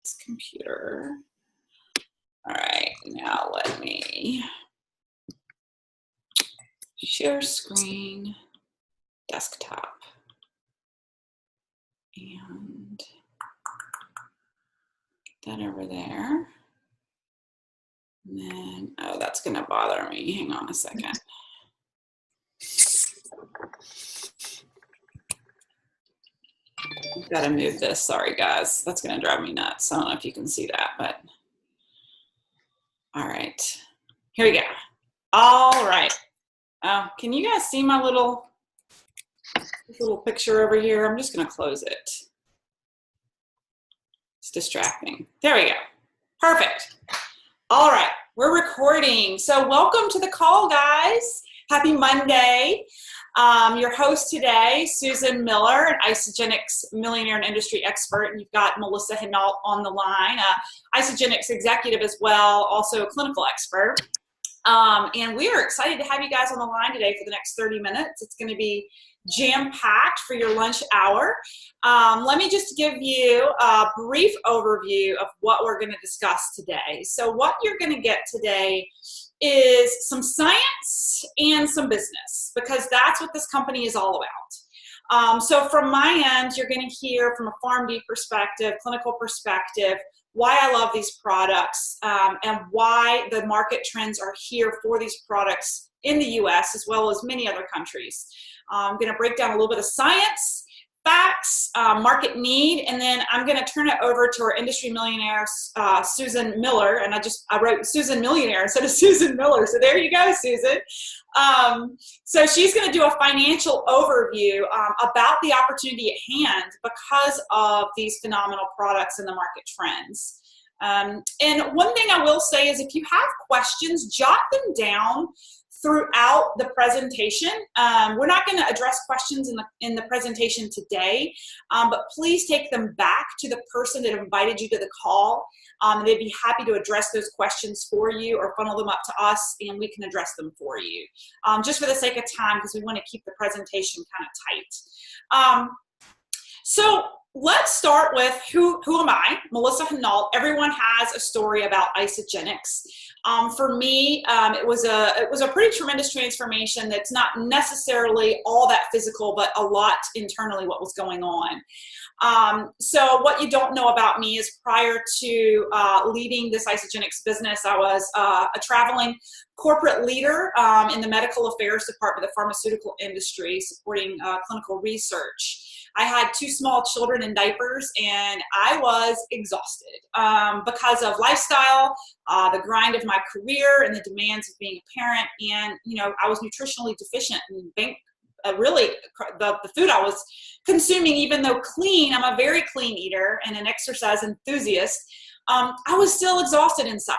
this computer. All right, now let me share screen, desktop, and get that over there. And then, oh, that's gonna bother me. Hang on a second. I've got to move this. Sorry, guys. That's going to drive me nuts. I don't know if you can see that, but all right. Here we go. All right. Can you guys see my little picture over here? I'm just going to close it. It's distracting. There we go. Perfect. All right. We're recording. So welcome to the call, guys. Happy Monday. Your host today, Susan Miller, an Isagenix millionaire and industry expert, and you've got Melissa Hinault on the line, Isagenix executive as well, also a clinical expert. And we are excited to have you guys on the line today for the next 30 minutes. It's going to be jam-packed for your lunch hour. Let me just give you a brief overview of what we're going to discuss today. So what you're going to get today is some science and some business, because that's what this company is all about. So from my end, you're going to hear from a PharmD perspective, clinical perspective, why I love these products, and why the market trends are here for these products in the US as well as many other countries. I'm going to break down a little bit of science, facts, market need, and then I'm going to turn it over to our industry millionaire, Susan Miller, and I wrote Susan Millionaire instead of Susan Miller, so there you go, Susan. So she's going to do a financial overview about the opportunity at hand because of these phenomenal products and the market trends. And one thing I will say is if you have questions, jot them down throughout the presentation. We're not going to address questions in the presentation today, but please take them back to the person that invited you to the call. They'd be happy to address those questions for you or funnel them up to us, and we can address them for you. Just for the sake of time, because we want to keep the presentation kind of tight. So let's start with who am I? Melissa Hinault. Everyone has a story about Isagenix. For me, it was a pretty tremendous transformation that's not necessarily all that physical, but a lot internally what was going on. So what you don't know about me is prior to leading this Isagenix business, I was a traveling corporate leader in the medical affairs department of the pharmaceutical industry, supporting clinical research. I had 2 small children in diapers, and I was exhausted because of lifestyle, the grind of my career, and the demands of being a parent. And I was nutritionally deficient, and really the food I was consuming, even though clean, I'm a very clean eater and an exercise enthusiast, I was still exhausted inside.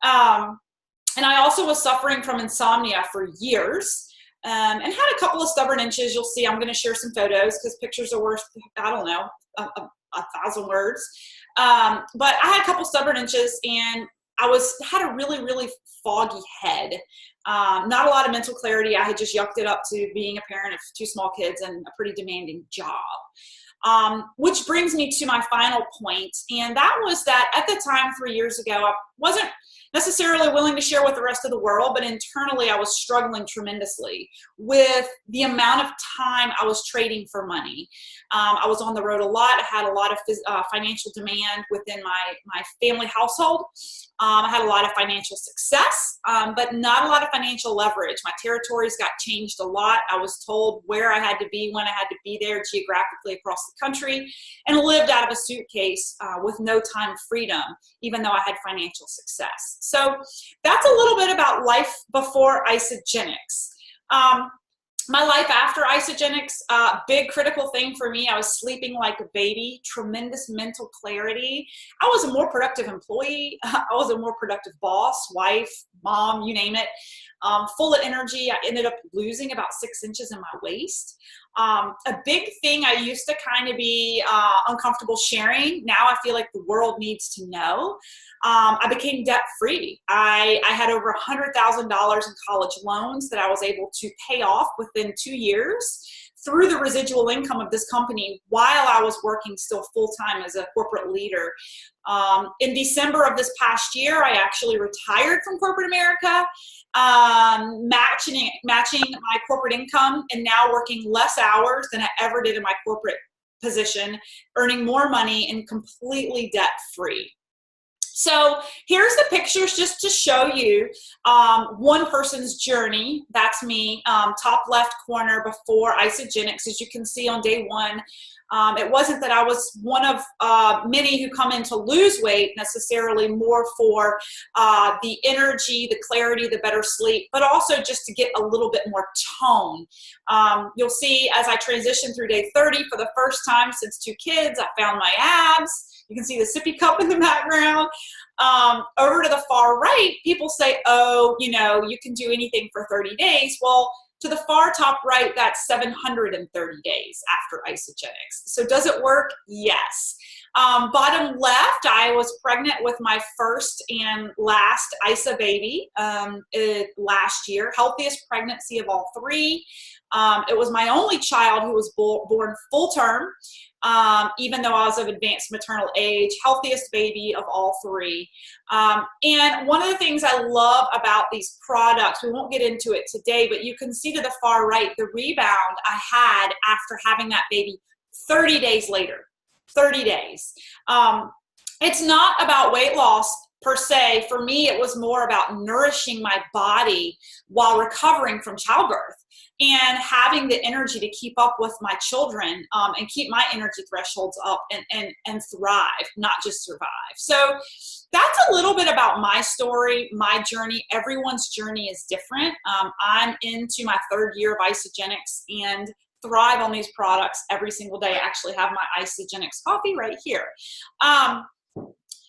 And I also was suffering from insomnia for years. And had a couple of stubborn inches. You'll see I'm going to share some photos because pictures are worth, I don't know, a 1,000 words. But I had a couple stubborn inches, and I had a really, really foggy head. Not a lot of mental clarity. I had just yucked it up to being a parent of 2 small kids and a pretty demanding job. Which brings me to my final point, and that was that at the time 3 years ago, I wasn't necessarily willing to share with the rest of the world, but internally I was struggling tremendously with the amount of time I was trading for money. I was on the road a lot. I had a lot of financial demand within my family household. I had a lot of financial success, but not a lot of financial leverage. My territories got changed a lot. I was told where I had to be, when I had to be there geographically across the country, and lived out of a suitcase with no time freedom, even though I had financial success. So that's a little bit about life before Isagenix. My life after Isagenix, big critical thing for me, I was sleeping like a baby, tremendous mental clarity. I was a more productive employee. I was a more productive boss, wife, mom, you name it. Full of energy. I ended up losing about 6 inches in my waist. A big thing I used to kind of be uncomfortable sharing. Now I feel like the world needs to know. I became debt-free. I had over $100,000 in college loans that I was able to pay off within 2 years through the residual income of this company while I was working still full-time as a corporate leader. In December of this past year, I actually retired from corporate America, matching my corporate income, and now working less hours than I ever did in my corporate position, earning more money and completely debt-free. So here's the pictures just to show you one person's journey. That's me, top left corner before Isagenix. As you can see on day one, it wasn't that I was one of many who come in to lose weight necessarily, more for the energy, the clarity, the better sleep, but also just to get a little bit more tone. You'll see as I transition through day 30 for the first time since 2 kids, I found my abs. You can see the sippy cup in the background. Over to the far right, people say, oh, you know, you can do anything for 30 days. Well, to the far top right, that's 730 days after Isagenix. So does it work? Yes. Bottom left, I was pregnant with my first and last Isa baby last year. Healthiest pregnancy of all 3. It was my only child who was born full term, even though I was of advanced maternal age, healthiest baby of all 3. And one of the things I love about these products, we won't get into it today, but you can see to the far right, the rebound I had after having that baby 30 days later. 30 days. It's not about weight loss per se. For me, it was more about nourishing my body while recovering from childbirth and having the energy to keep up with my children and keep my energy thresholds up and thrive, not just survive. So that's a little bit about my story, my journey. Everyone's journey is different. I'm into my 3rd year of Isagenix and thrive on these products every single day. I actually have my Isagenix coffee right here.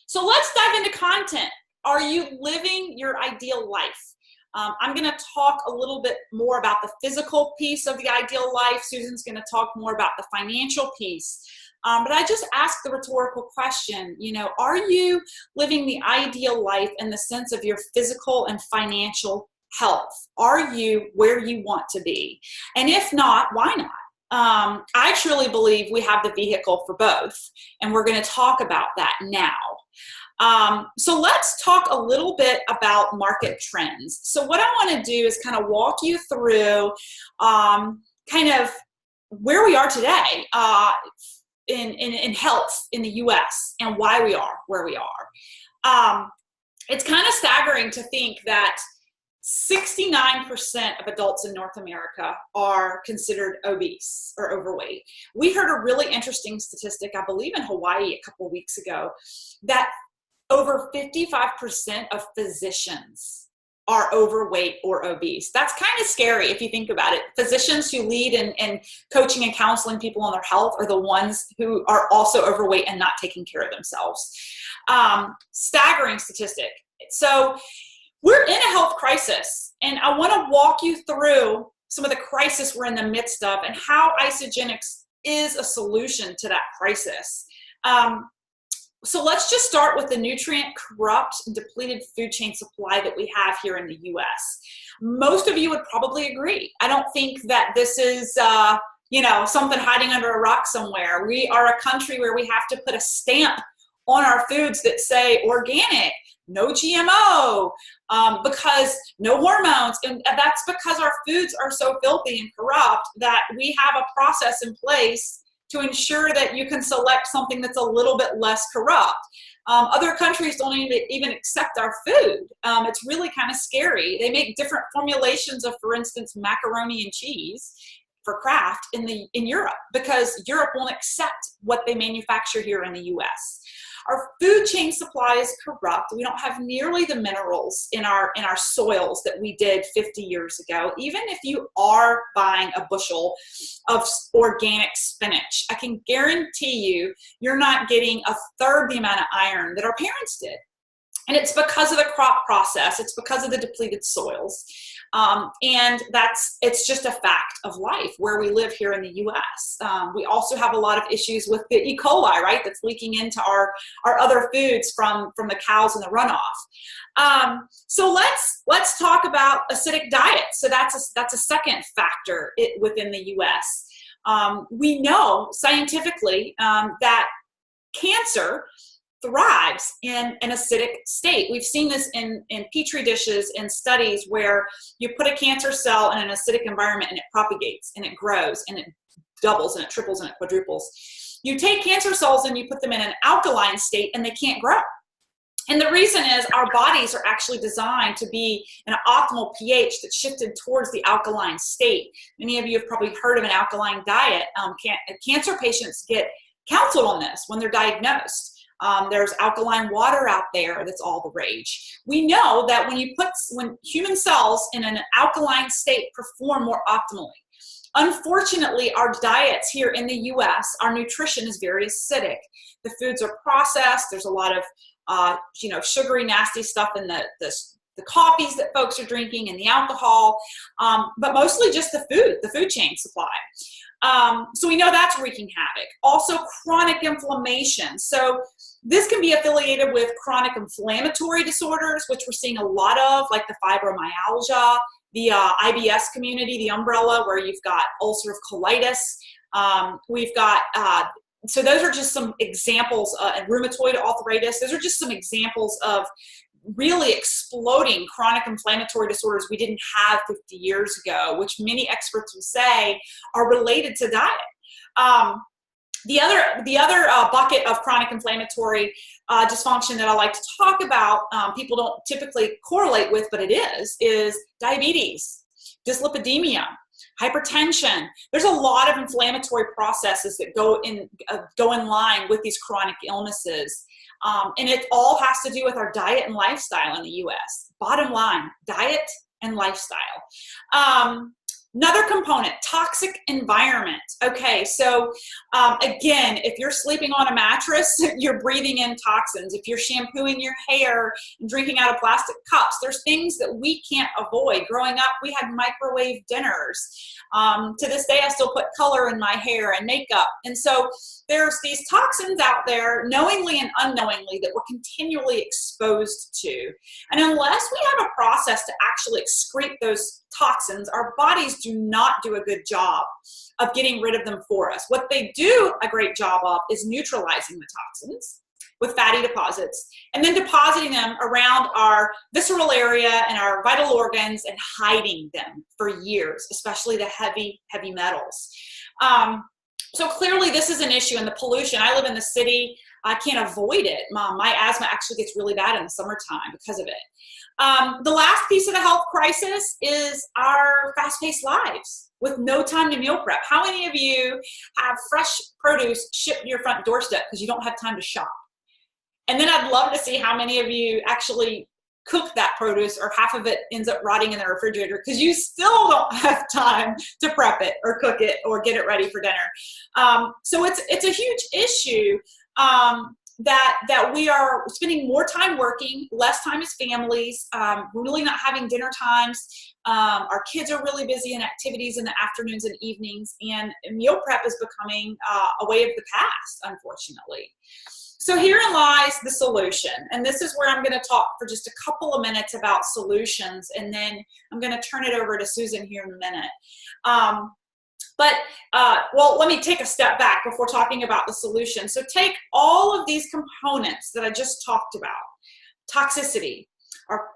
So let's dive into content. Are you living your ideal life? I'm going to talk a little bit more about the physical piece of the ideal life. Susan's going to talk more about the financial piece. But I just asked the rhetorical question, you know, are you living the ideal life in the sense of your physical and financial health? Are you where you want to be? And if not, why not? I truly believe we have the vehicle for both, and we're going to talk about that now. So let's talk a little bit about market trends. So what I want to do is kind of walk you through kind of where we are today in health in the US and why we are where we are. It's kind of staggering to think that 69% of adults in North America are considered obese or overweight. We heard a really interesting statistic, I believe in Hawaii a couple of weeks ago, that over 55% of physicians are overweight or obese. That's kind of scary if you think about it. Physicians who lead in coaching and counseling people on their health are the ones who are also overweight and not taking care of themselves. Staggering statistic. So we're in a health crisis, and I want to walk you through some of the crisis we're in the midst of and how Isagenix is a solution to that crisis. So let's just start with the nutrient corrupt and depleted food chain supply that we have here in the US. Most of you would probably agree. I don't think that this is you know, something hiding under a rock somewhere. We are a country where we have to put a stamp on our foods that say organic, no GMO, because no hormones. And that's because our foods are so filthy and corrupt that we have a process in place to ensure that you can select something that's a little bit less corrupt. Other countries don't even accept our food. It's really kind of scary. They make different formulations of, for instance, macaroni and cheese for Kraft in Europe, because Europe won't accept what they manufacture here in the US. Our food chain supply is corrupt. We don't have nearly the minerals in our soils that we did 50 years ago. Even if you are buying a bushel of organic spinach, I can guarantee you, you're not getting a third the amount of iron that our parents did. And it's because of the crop process. It's because of the depleted soils. And it's just a fact of life where we live here in the US. We also have a lot of issues with the E. coli, right? That's leaking into our other foods from the cows and the runoff. So let's talk about acidic diet. So that's a second factor within the US. we know scientifically that cancer thrives in an acidic state. We've seen this in petri dishes in studies where you put a cancer cell in an acidic environment and it propagates and it grows and it doubles and it triples and it quadruples. You take cancer cells and you put them in an alkaline state and they can't grow. And the reason is our bodies are actually designed to be an optimal pH that's shifted towards the alkaline state. Many of you have probably heard of an alkaline diet. Cancer patients get counseled on this when they're diagnosed. There's alkaline water out there that's all the rage. We know that when human cells in an alkaline state perform more optimally. Unfortunately, our diets here in the US, our nutrition is very acidic. The foods are processed. There's a lot of sugary, nasty stuff in the coffees that folks are drinking and the alcohol, but mostly just the food chain supply. So we know that's wreaking havoc. Also, chronic inflammation. So this can be affiliated with chronic inflammatory disorders, which we're seeing a lot of, like the fibromyalgia, the IBS community, the umbrella, where you've got ulcerative colitis. We've got, so those are just some examples, and rheumatoid arthritis. Those are just some examples of really exploding chronic inflammatory disorders we didn't have 50 years ago, which many experts will say are related to diet. The other bucket of chronic inflammatory dysfunction that I like to talk about, people don't typically correlate with, but it is diabetes, dyslipidemia, hypertension. There's a lot of inflammatory processes that go in line with these chronic illnesses. And it all has to do with our diet and lifestyle in the US. Bottom line, diet and lifestyle. Another component, toxic environment. Okay, so again, if you're sleeping on a mattress, you're breathing in toxins. If you're shampooing your hair and drinking out of plastic cups, there's things that we can't avoid. Growing up, we had microwave dinners. To this day, I still put color in my hair and makeup. And so there's these toxins out there, knowingly and unknowingly, that we're continually exposed to. And unless we have a process to actually excrete those toxins, our bodies do not do a good job of getting rid of them for us. What they do a great job of is neutralizing the toxins with fatty deposits and then depositing them around our visceral area and our vital organs and hiding them for years, especially the heavy metals. So clearly this is an issue, and the pollution. I live in the city. I can't avoid it. My asthma actually gets really bad in the summertime because of it. The last piece of the health crisis is our fast-paced lives with no time to meal prep. How many of you have fresh produce shipped to your front doorstep because you don't have time to shop? And then I'd love to see how many of you actually cook that produce, or half of it ends up rotting in the refrigerator because you still don't have time to prep it or cook it or get it ready for dinner. So it's a huge issue that we are spending more time working, less time as families, really not having dinner times. Our kids are really busy in activities in the afternoons and evenings, and meal prep is becoming a way of the past, unfortunately. So herein lies the solution, and this is where I'm going to talk for just a couple of minutes about solutions, and then I'm going to turn it over to Susan here in a minute. Well, let me take a step back before talking about the solution. So take all of these components that I just talked about: toxicity,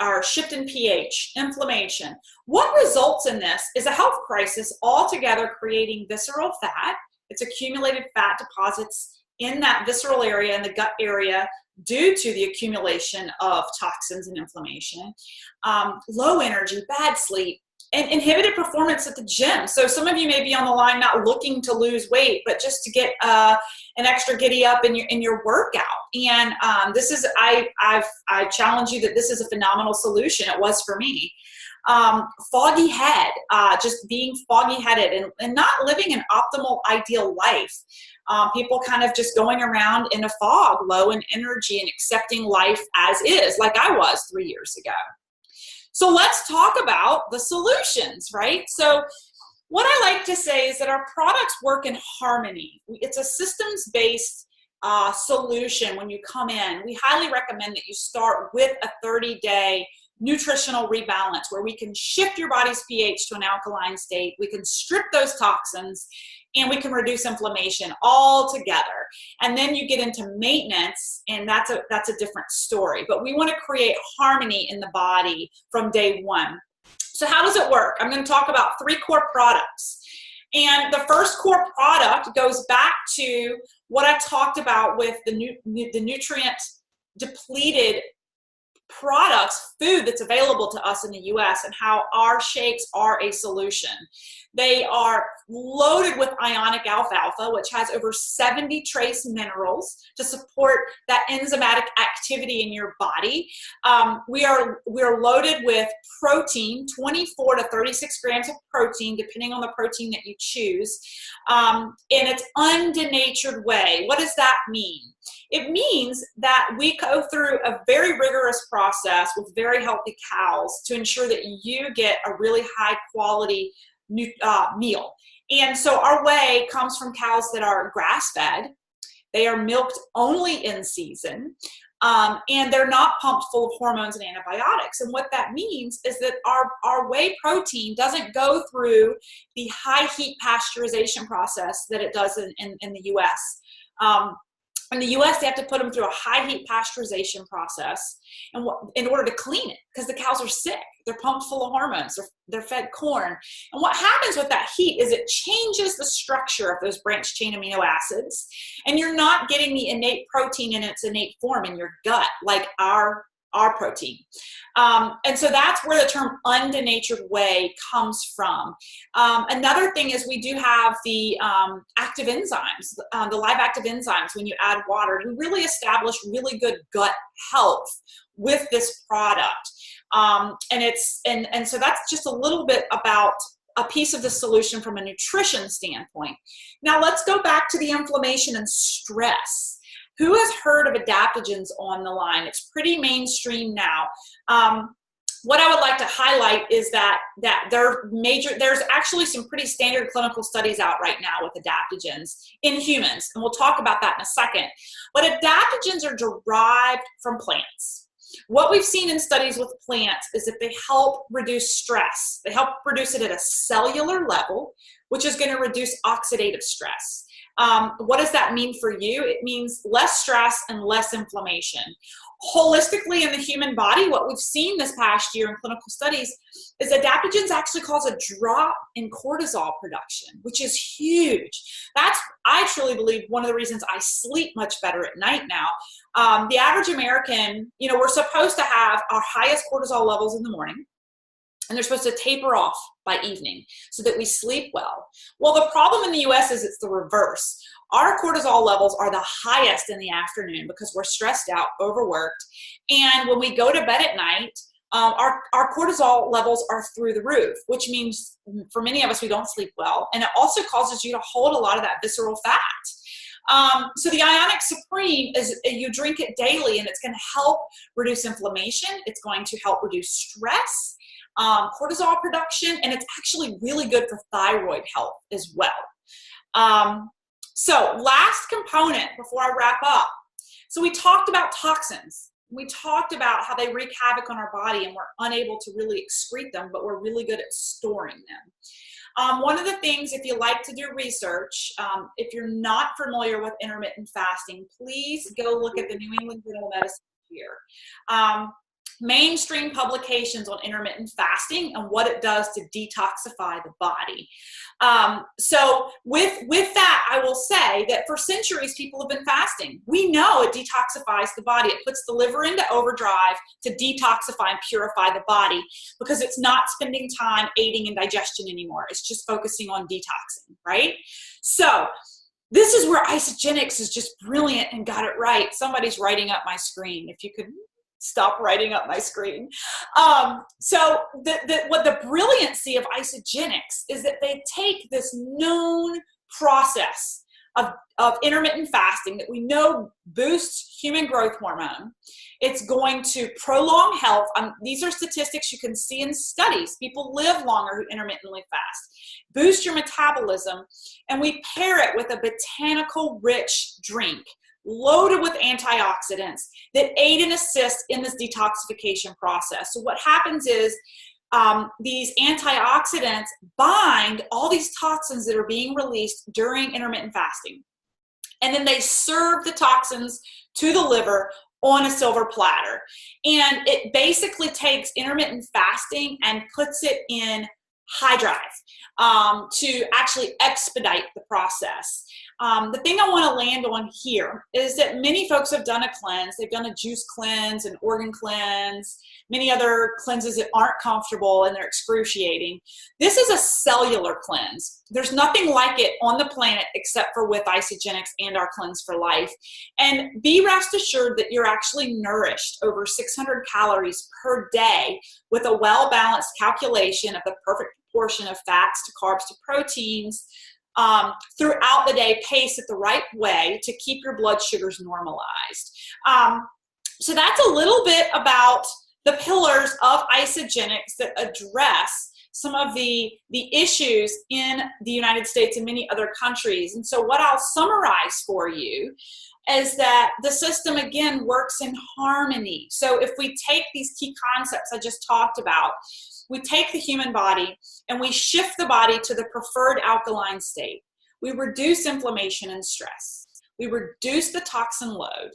our shift in pH, inflammation. What results in this is a health crisis altogether, creating visceral fat. It's accumulated fat deposits in that visceral area, in the gut area, due to the accumulation of toxins and inflammation, low energy, bad sleep, and inhibited performance at the gym. So some of you may be on the line not looking to lose weight, but just to get an extra giddy up in your workout. And this is, I challenge you that this is a phenomenal solution. It was for me. Foggy head, just being foggy headed and not living an optimal, ideal life. People kind of just going around in a fog, low in energy, and accepting life as is, like I was 3 years ago. So let's talk about the solutions, right? So what I like to say is that our products work in harmony. It's a systems-based solution when you come in. We highly recommend that you start with a 30-day nutritional rebalance where we can shift your body's pH to an alkaline state. We can strip those toxins and we can reduce inflammation all together. And then you get into maintenance, and that's a different story. But we want to create harmony in the body from day one. So how does it work? I'm going to talk about 3 core products. And the first core product goes back to what I talked about with the nutrient depleted products, food that's available to us in the US, and how our shakes are a solution. They are loaded with ionic alfalfa, which has over 70 trace minerals to support that enzymatic activity in your body. We are loaded with protein, 24 to 36 grams of protein, depending on the protein that you choose, in its undenatured way. What does that mean? It means that we go through a very rigorous process with very healthy cows to ensure that you get a really high quality meal. And so our whey comes from cows that are grass-fed. They are milked only in season, and they're not pumped full of hormones and antibiotics. And what that means is that our whey protein doesn't go through the high heat pasteurization process that it does in the US. In the US, they have to put them through a high heat pasteurization process in order to clean it, because the cows are sick. They're pumped full of hormones. They're fed corn. And what happens with that heat is it changes the structure of those branched chain amino acids, and you're not getting the innate protein in its innate form in your gut like our protein. And so that's where the term undenatured whey comes from. Another thing is we do have the active enzymes, the live active enzymes when you add water. We really establish really good gut health with this product. And so that's just a little bit about a piece of the solution from a nutrition standpoint. Now let's go back to the inflammation and stress. Who has heard of adaptogens on the line? It's pretty mainstream now. What I would like to highlight is that there's actually some pretty standard clinical studies out right now with adaptogens in humans, and we'll talk about that in a second. But adaptogens are derived from plants. What we've seen in studies with plants is that they help reduce stress. They help reduce it at a cellular level, which is going to reduce oxidative stress. What does that mean for you? It means less stress and less inflammation. Holistically in the human body, what we've seen this past year in clinical studies is adaptogens actually cause a drop in cortisol production, which is huge. That's, I truly believe, one of the reasons I sleep much better at night now. The average American, we're supposed to have our highest cortisol levels in the morning, and they're supposed to taper off by evening so that we sleep well. Well, the problem in the US is it's the reverse. Our cortisol levels are the highest in the afternoon because we're stressed out, overworked. And when we go to bed at night, our cortisol levels are through the roof, which means for many of us, we don't sleep well. And it also causes you to hold a lot of that visceral fat. So the Ionic Supreme is, you drink it daily, and it's going to help reduce inflammation. It's going to help reduce stress, cortisol production, and it's actually really good for thyroid health as well. So last component before I wrap up. So we talked about toxins. We talked about how they wreak havoc on our body and we're unable to really excrete them, but we're really good at storing them. One of the things, if you like to do research, if you're not familiar with intermittent fasting, please go look at the New England Journal of Medicine here. Mainstream publications on intermittent fasting and what it does to detoxify the body. So with that, I will say that for centuries, people have been fasting. We know it detoxifies the body. It puts the liver into overdrive to detoxify and purify the body because it's not spending time aiding in digestion anymore. It's just focusing on detoxing, right? So this is where Isagenix is just brilliant and got it right. Somebody's writing up my screen. If you could stop writing up my screen. So what the brilliancy of Isagenix is that they take this known process of intermittent fasting that we know boosts human growth hormone. It's going to prolong health. These are statistics you can see in studies. People live longer who intermittently fast. Boost your metabolism, and we pair it with a botanical rich drink loaded with antioxidants that aid and assist in this detoxification process. So what happens is these antioxidants bind all these toxins that are being released during intermittent fasting. And then they serve the toxins to the liver on a silver platter. And it basically takes intermittent fasting and puts it in high drive to actually expedite the process. The thing I want to land on here is that many folks have done a cleanse. They've done a juice cleanse, an organ cleanse, many other cleanses that aren't comfortable and they're excruciating. This is a cellular cleanse. There's nothing like it on the planet except for with Isagenix and our Cleanse for Life. And be rest assured that you're actually nourished over 600 calories per day with a well-balanced calculation of the perfect proportion of fats to carbs to proteins throughout the day, paced at the right way to keep your blood sugars normalized. So that's a little bit about the pillars of Isagenix that address some of the issues in the United States and many other countries. And so what I'll summarize for you is that the system, again, works in harmony. So if we take these key concepts I just talked about, we take the human body and we shift the body to the preferred alkaline state. We reduce inflammation and stress. We reduce the toxin load.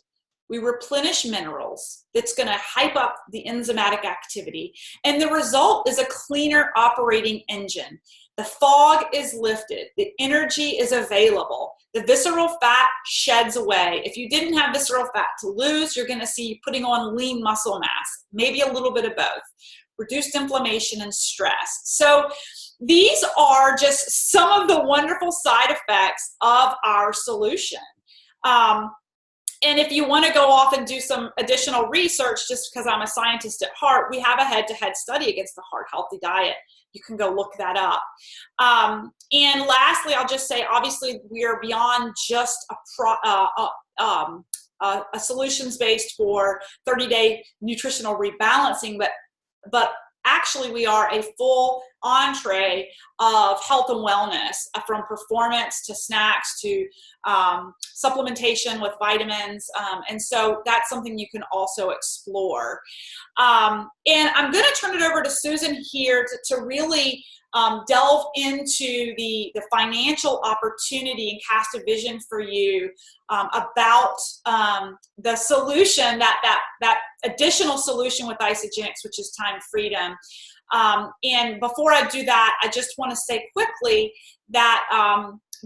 We replenish minerals. That's going to hype up the enzymatic activity. And the result is a cleaner operating engine. The fog is lifted. The energy is available. The visceral fat sheds away. If you didn't have visceral fat to lose, you're going to see you putting on lean muscle mass, maybe a little bit of both. Reduced inflammation and stress. So these are just some of the wonderful side effects of our solution. And if you want to go off and do some additional research, just because I'm a scientist at heart, we have a head-to-head study against the Heart Healthy Diet. You can go look that up. And lastly, I'll just say, obviously, we are beyond just a solutions-based for 30-day nutritional rebalancing, but actually we are a full entree of health and wellness, from performance to snacks to supplementation with vitamins. And so that's something you can also explore. And I'm going to turn it over to Susan here to really delve into the financial opportunity and cast a vision for you about the solution, that additional solution with Isagenix, which is time freedom. And before I do that, I just want to say quickly that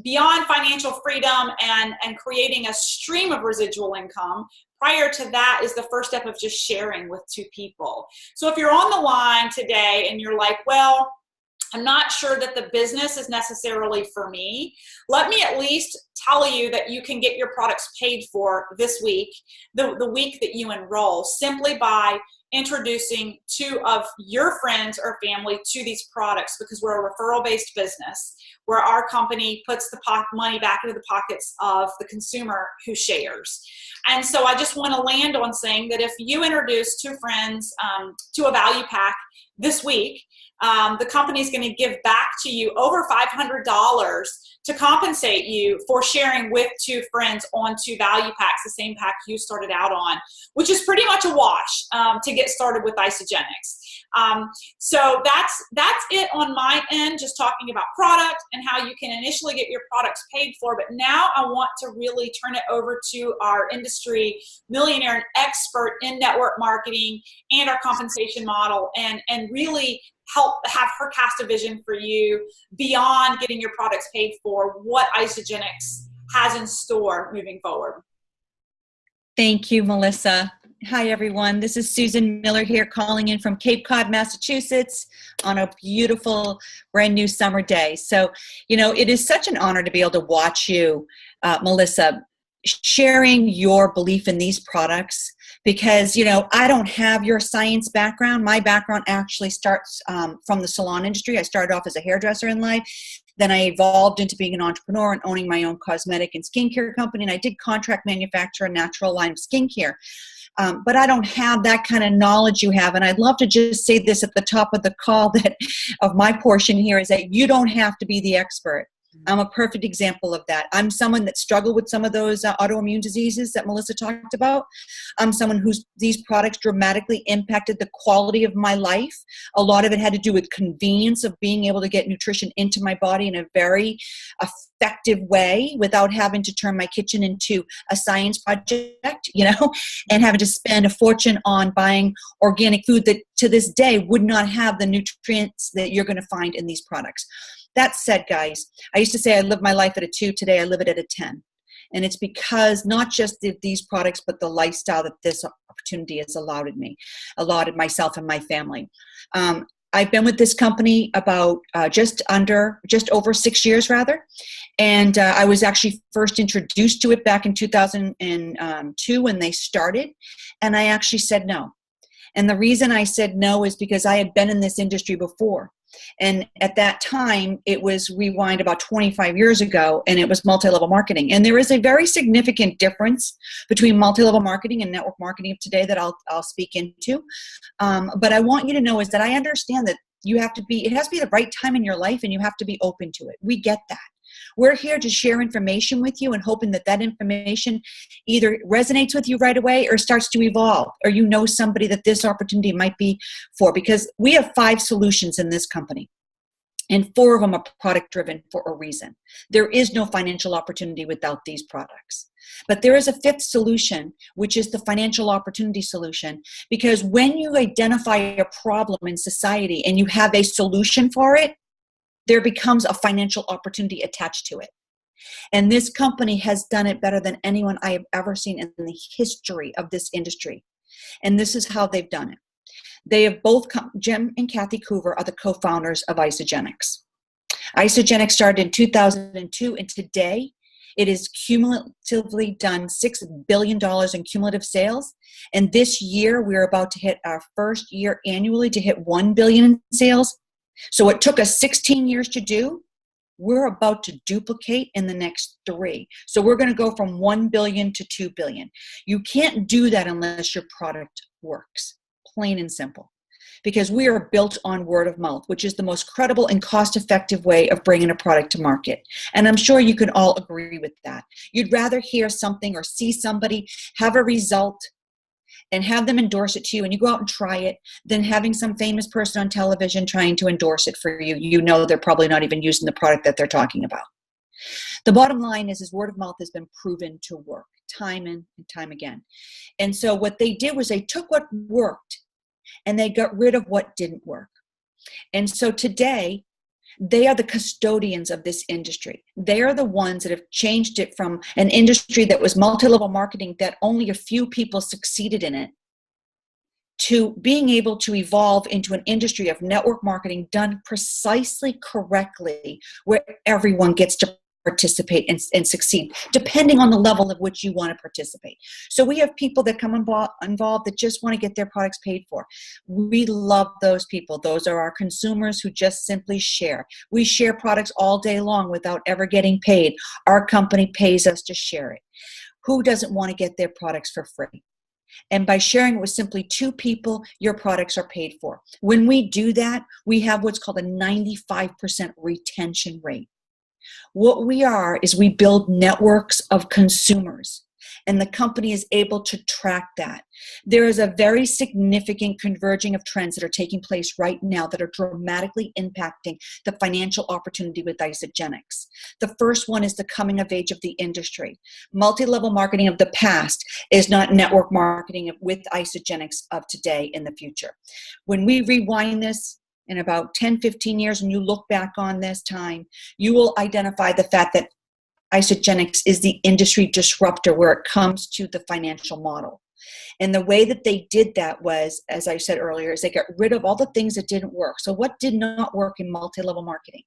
beyond financial freedom and creating a stream of residual income, prior to that is the first step of just sharing with two people. So if you're on the line today and you're like, well, I'm not sure that the business is necessarily for me, let me at least tell you that you can get your products paid for this week, the week that you enroll, simply by introducing two of your friends or family to these products, because we're a referral-based business where our company puts the money back into the pockets of the consumer who shares. And so I just want to land on saying that if you introduce two friends to a value pack this week, the company is going to give back to you over $500 to compensate you for sharing with two friends on two value packs, the same pack you started out on, which is pretty much a wash to get started with Isagenix. So that's it on my end, just talking about product and how you can initially get your products paid for. But now I want to really turn it over to our industry millionaire and expert in network marketing and our compensation model, and really help have her cast a vision for you beyond getting your products paid for, what Isagenix has in store moving forward. Thank you, Melissa. Hi, everyone. This is Susan Miller here, calling in from Cape Cod, Massachusetts on a beautiful brand new summer day. So, it is such an honor to be able to watch you, Melissa, sharing your belief in these products, because, I don't have your science background. My background actually starts from the salon industry. I started off as a hairdresser in life. Then I evolved into being an entrepreneur and owning my own cosmetic and skincare company. And I did contract manufacture a natural line of skincare. But I don't have that kind of knowledge you have. And I'd love to just say this at the top of the call, that of my portion here, is that you don't have to be the expert. I'm a perfect example of that. I'm someone that struggled with some of those autoimmune diseases that Melissa talked about. I'm someone whose these products dramatically impacted the quality of my life. A lot of it had to do with convenience of being able to get nutrition into my body in a very effective way without having to turn my kitchen into a science project, and having to spend a fortune on buying organic food that to this day would not have the nutrients that you're going to find in these products. That said, guys, I used to say I lived my life at a 2. Today I live it at a 10. And it's because not just these products, but the lifestyle that this opportunity has allotted myself and my family. I've been with this company about just over 6 years, rather. And I was actually first introduced to it back in 2002 when they started. And I actually said no. And the reason I said no is because I had been in this industry before. And at that time, it was rewind about 25 years ago, and it was multi-level marketing. And there is a very significant difference between multi-level marketing and network marketing of today that I'll speak into. But I want you to know is that I understand that it has to be the right time in your life, and you have to be open to it. We get that. We're here to share information with you and hoping that information either resonates with you right away or starts to evolve, or somebody that this opportunity might be for, because we have 5 solutions in this company and 4 of them are product driven for a reason. There is no financial opportunity without these products. But there is a 5th solution, which is the financial opportunity solution, because when you identify a problem in society and you have a solution for it, there becomes a financial opportunity attached to it. And this company has done it better than anyone I have ever seen in the history of this industry. And this is how they've done it. They have both Jim and Kathy Coover are the co-founders of Isagenix. Isagenix started in 2002, and today it is cumulatively done $6 billion in cumulative sales. And this year, we're about to hit our first year annually to hit $1 billion in sales. So it took us 16 years to do. We're about to duplicate in the next 3. So we're going to go from 1 billion to 2 billion. You can't do that unless your product works, plain and simple. Because we are built on word of mouth, which is the most credible and cost-effective way of bringing a product to market. And I'm sure you can all agree with that. You'd rather hear something or see somebody have a result and have them endorse it to you, and you go out and try it, than having some famous person on television trying to endorse it for you. They're probably not even using the product that they're talking about. The bottom line is word of mouth has been proven to work time and time again. And so what they did was they took what worked and they got rid of what didn't work. And so today, they are the custodians of this industry. They are the ones that have changed it from an industry that was multi-level marketing that only a few people succeeded in it, to being able to evolve into an industry of network marketing done precisely correctly, where everyone gets to participate and succeed, depending on the level of which you want to participate. So we have people that come involved that just want to get their products paid for. We love those people. Those are our consumers who just simply share. We share products all day long without ever getting paid. Our company pays us to share it. Who doesn't want to get their products for free? And by sharing it with simply 2 people, your products are paid for. When we do that, we have what's called a 95% retention rate. What we are is we build networks of consumers, and the company is able to track that. There is a very significant converging of trends that are taking place right now that are dramatically impacting the financial opportunity with Isagenix. The first one is the coming of age of the industry. Multi-level marketing of the past is not network marketing with Isagenix of today in the future. When we rewind this, in about 10, 15 years, and you look back on this time, you will identify the fact that Isagenix is the industry disruptor where it comes to the financial model. And the way that they did that was, as I said earlier, is they got rid of all the things that didn't work. So what did not work in multi-level marketing?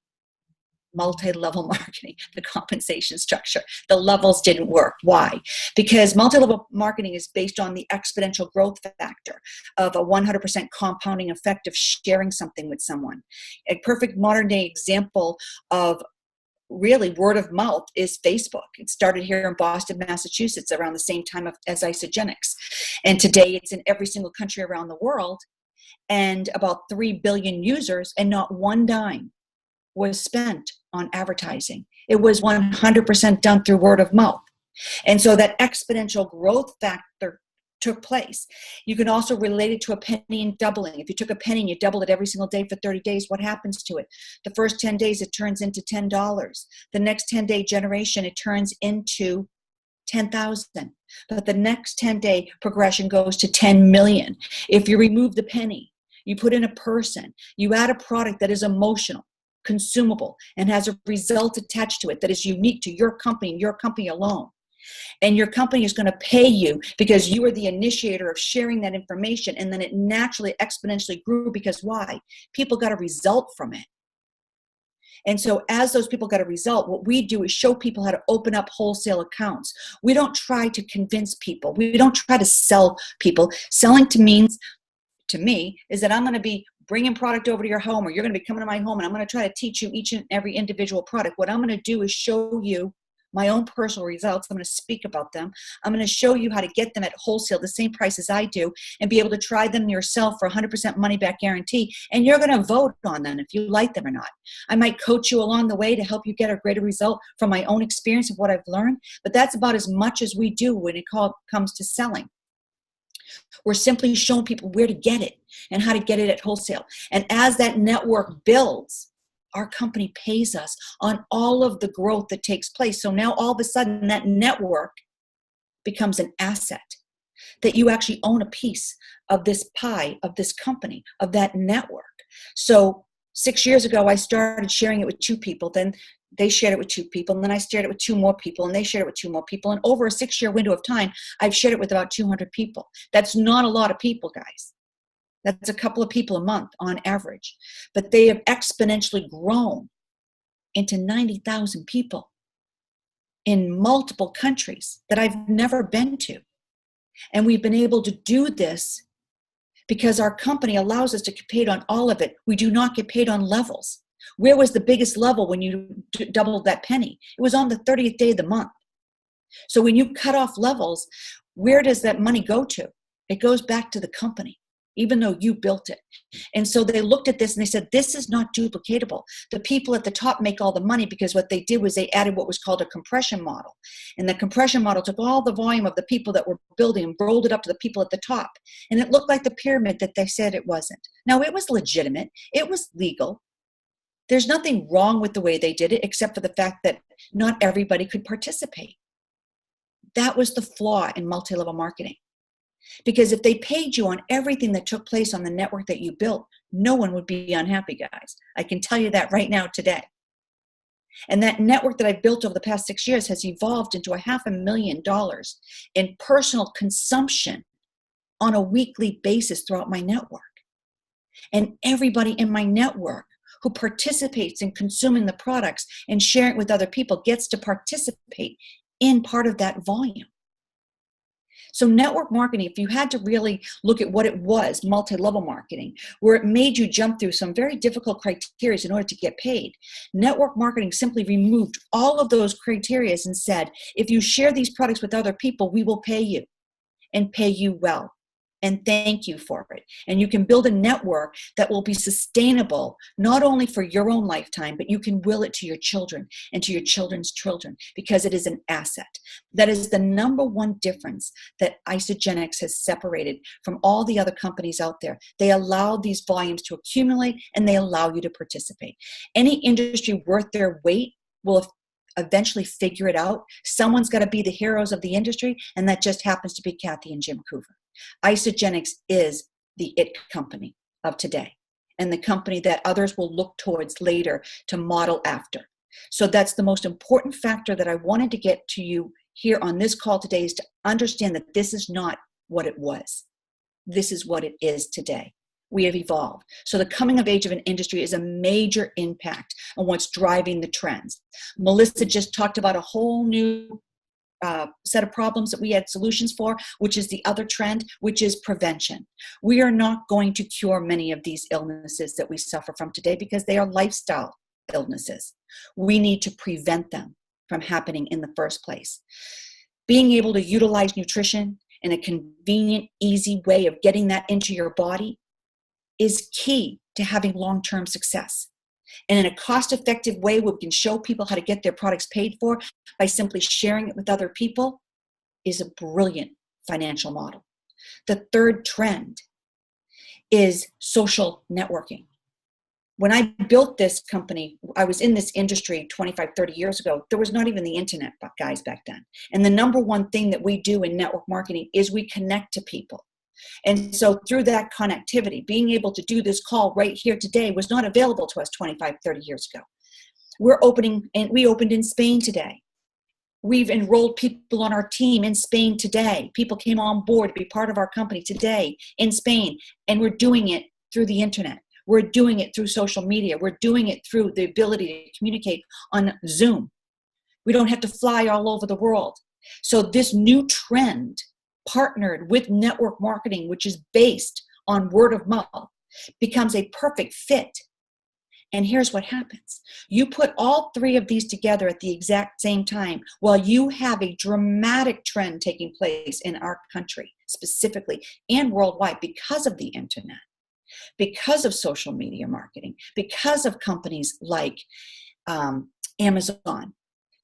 Multi-level marketing, the compensation structure. The levels didn't work. Why? Because multi-level marketing is based on the exponential growth factor of a 100% compounding effect of sharing something with someone. A perfect modern day example of really word of mouth is Facebook. It started here in Boston, Massachusetts around the same time as Isagenix. And today it's in every single country around the world, and about 3 billion users and not one dime was spent on advertising. It was 100% done through word of mouth. And so that exponential growth factor took place. You can also relate it to a penny and doubling. If you took a penny and you doubled it every single day for 30 days, what happens to it? The first 10 days, it turns into $10. The next 10-day generation, it turns into 10,000. But the next 10-day progression goes to 10 million. If you remove the penny, you put in a person, you add a product that is emotional, consumable, and has a result attached to it that is unique to your company and your company alone. And your company is going to pay you because you are the initiator of sharing that information. And then it naturally exponentially grew because why? People got a result from it. And so as those people got a result, what we do is show people how to open up wholesale accounts. We don't try to convince people. We don't try to sell people. Selling to me is that I'm going to be bringing product over to your home, or you're going to be coming to my home, and I'm going to try to teach you each and every individual product. What I'm going to do is show you my own personal results. I'm going to speak about them. I'm going to show you how to get them at wholesale, the same price as I do, and be able to try them yourself for 100% money back guarantee. And you're going to vote on them if you like them or not. I might coach you along the way to help you get a greater result from my own experience of what I've learned, but that's about as much as we do when it comes to selling. We're simply showing people where to get it and how to get it at wholesale. And as that network builds, our company pays us on all of the growth that takes place. So now all of a sudden that network becomes an asset, that you actually own a piece of this pie, of this company, of that network. So 6 years ago, I started sharing it with 2 people. Then they shared it with 2 people. And then I shared it with 2 more people. And they shared it with 2 more people. And over a 6-year window of time, I've shared it with about 200 people. That's not a lot of people, guys. That's a couple of people a month on average. But they have exponentially grown into 90,000 people in multiple countries that I've never been to. And we've been able to do this because our company allows us to get paid on all of it. We do not get paid on levels. Where was the biggest level when you doubled that penny? It was on the 30th day of the month. So when you cut off levels, where does that money go to? It goes back to the company, even though you built it. And so they looked at this and they said, this is not duplicatable. The people at the top make all the money because what they did was they added what was called a compression model. And the compression model took all the volume of the people that were building and rolled it up to the people at the top. And it looked like the pyramid that they said it wasn't. Now, it was legitimate. It was legal. There's nothing wrong with the way they did it, except for the fact that not everybody could participate. That was the flaw in multi-level marketing. Because if they paid you on everything that took place on the network that you built, no one would be unhappy, guys. I can tell you that right now today. And that network that I've built over the past 6 years has evolved into $500,000 in personal consumption on a weekly basis throughout my network. And everybody in my network who participates in consuming the products and sharing it with other people gets to participate in part of that volume. So network marketing, if you had to really look at what it was, multi-level marketing, where it made you jump through some very difficult criteria in order to get paid, network marketing simply removed all of those criteria and said, if you share these products with other people, we will pay you and pay you well. And thank you for it. And you can build a network that will be sustainable, not only for your own lifetime, but you can will it to your children and to your children's children because it is an asset. That is the number one difference that Isagenix has separated from all the other companies out there. They allow these volumes to accumulate and they allow you to participate. Any industry worth their weight will eventually figure it out. Someone's got to be the heroes of the industry, and that just happens to be Kathy and Jim Coover. Isagenix is the it company of today and the company that others will look towards later to model after. So that's the most important factor that I wanted to get to you here on this call today, is to understand that this is not what it was. This is what it is today. We have evolved. So the coming of age of an industry is a major impact on what's driving the trends. Melissa just talked about a whole new set of problems that we had solutions for, which is the other trend, which is prevention. We are not going to cure many of these illnesses that we suffer from today because they are lifestyle illnesses. We need to prevent them from happening in the first place. Being able to utilize nutrition in a convenient, easy way of getting that into your body is key to having long-term success. and in a cost-effective way where we can show people how to get their products paid for by simply sharing it with other people is a brilliant financial model. The third trend is social networking. When I built this company, I was in this industry 25, 30 years ago. There was not even the internet, guys, back then. And the number one thing that we do in network marketing is we connect to people. And so through that connectivity, being able to do this call right here today was not available to us 25, 30 years ago. We opened in Spain today. We've enrolled people on our team in Spain today. People came on board to be part of our company today in Spain, and we're doing it through the internet. We're doing it through social media. We're doing it through the ability to communicate on Zoom. We don't have to fly all over the world. So this new trend, partnered with network marketing, which is based on word of mouth, becomes a perfect fit. And here's what happens. You put all three of these together at the exact same time while you have a dramatic trend taking place in our country specifically and worldwide because of the internet, because of social media marketing, because of companies like Amazon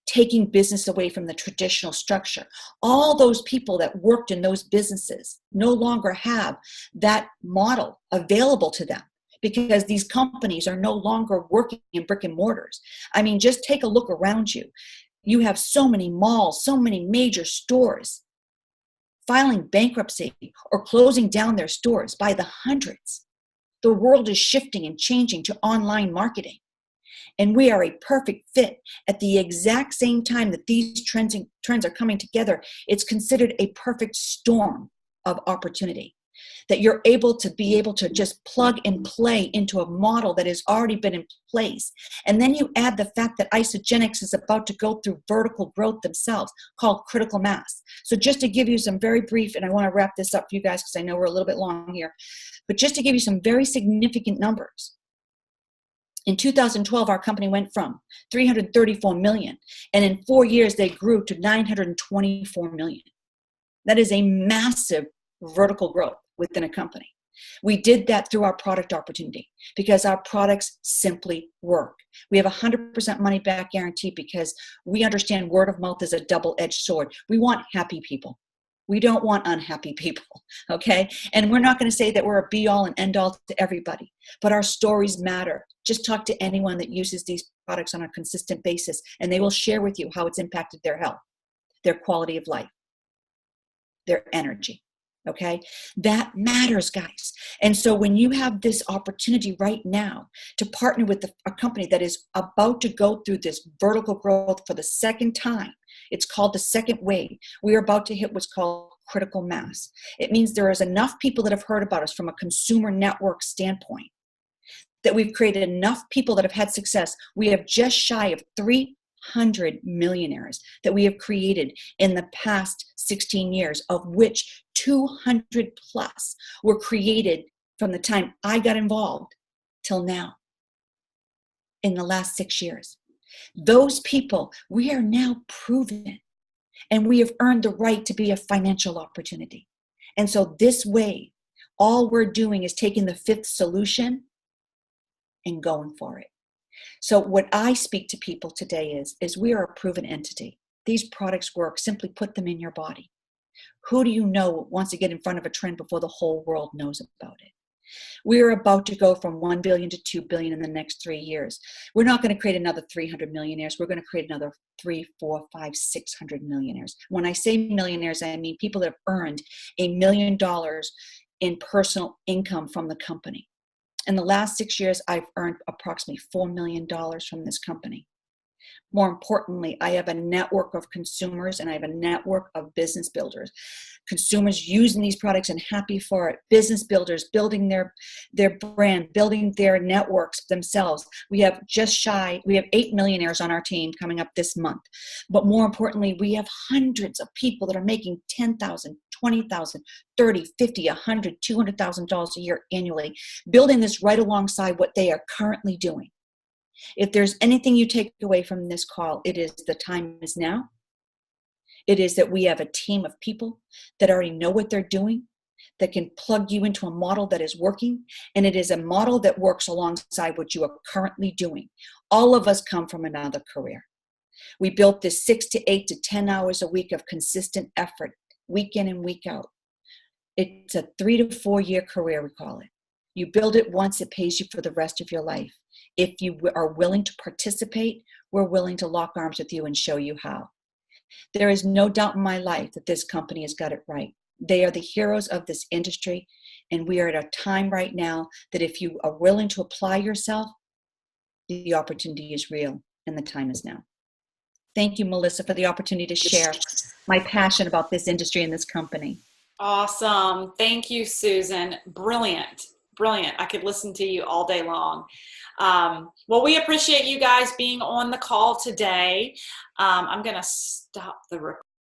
taking business away from the traditional structure. All those people that worked in those businesses no longer have that model available to them because these companies are no longer working in brick and mortars. I mean, just take a look around you. You have so many malls, so many major stores filing bankruptcy or closing down their stores by the hundreds. The world is shifting and changing to online marketing. And we are a perfect fit at the exact same time that these trends are coming together. It's considered a perfect storm of opportunity that you're able to just plug and play into a model that has already been in place. And then you add the fact that Isagenix is about to go through vertical growth themselves called critical mass. So just to give you some very brief, and I want to wrap this up for you guys because I know we're a little bit long here, but just to give you some very significant numbers. In 2012, our company went from 334 million, and in 4 years, they grew to 924 million. That is a massive vertical growth within a company. We did that through our product opportunity because our products simply work. We have 100% money back guarantee because we understand word of mouth is a double-edged sword. We want happy people. We don't want unhappy people, okay? And we're not going to say that we're a be-all and end-all to everybody, but our stories matter. Just talk to anyone that uses these products on a consistent basis, and they will share with you how it's impacted their health, their quality of life, their energy, okay? That matters, guys. And so when you have this opportunity right now to partner with a company that is about to go through this vertical growth for the second time, it's called the second wave. We are about to hit what's called critical mass. It means there is enough people that have heard about us from a consumer network standpoint that we've created enough people that have had success. We have just shy of 300 millionaires that we have created in the past 16 years, of which 200 plus were created from the time I got involved till now in the last 6 years. Those people, we are now proven, and we have earned the right to be a financial opportunity. And so this way, all we're doing is taking the fifth solution and going for it. So what I speak to people today is we are a proven entity. These products work. Simply put them in your body. Who do you know wants to get in front of a trend before the whole world knows about it? We're about to go from 1 billion to 2 billion in the next 3 years. We're not going to create another 300 millionaires. We're going to create another 3, 4, 5, 600 millionaires. When I say millionaires, I mean people that have earned $1 million in personal income from the company. In the last 6 years, I've earned approximately $4 million from this company. More importantly, I have a network of consumers and I have a network of business builders. Consumers using these products and happy for it. Business builders building their brand, building their networks themselves. We have 8 millionaires on our team coming up this month. But more importantly, we have hundreds of people that are making $10,000, $20,000, $30,000, $50,000, $100,000, $200,000 a year annually, building this right alongside what they are currently doing. If there's anything you take away from this call, it is the time is now. It is that we have a team of people that already know what they're doing, that can plug you into a model that is working, and it is a model that works alongside what you are currently doing. All of us come from another career. We built this 6 to 8 to 10 hours a week of consistent effort, week in and week out. It's a 3 to 4 year career, we call it. You build it once, it pays you for the rest of your life. If you are willing to participate, we're willing to lock arms with you and show you how. There is no doubt in my life that this company has got it right. They are the heroes of this industry, and we are at a time right now that if you are willing to apply yourself, the opportunity is real, and the time is now. Thank you, Melissa, for the opportunity to share my passion about this industry and this company. Awesome. Thank you, Susan. Brilliant. Brilliant. I could listen to you all day long. Well, we appreciate you guys being on the call today. I'm going to stop the recording.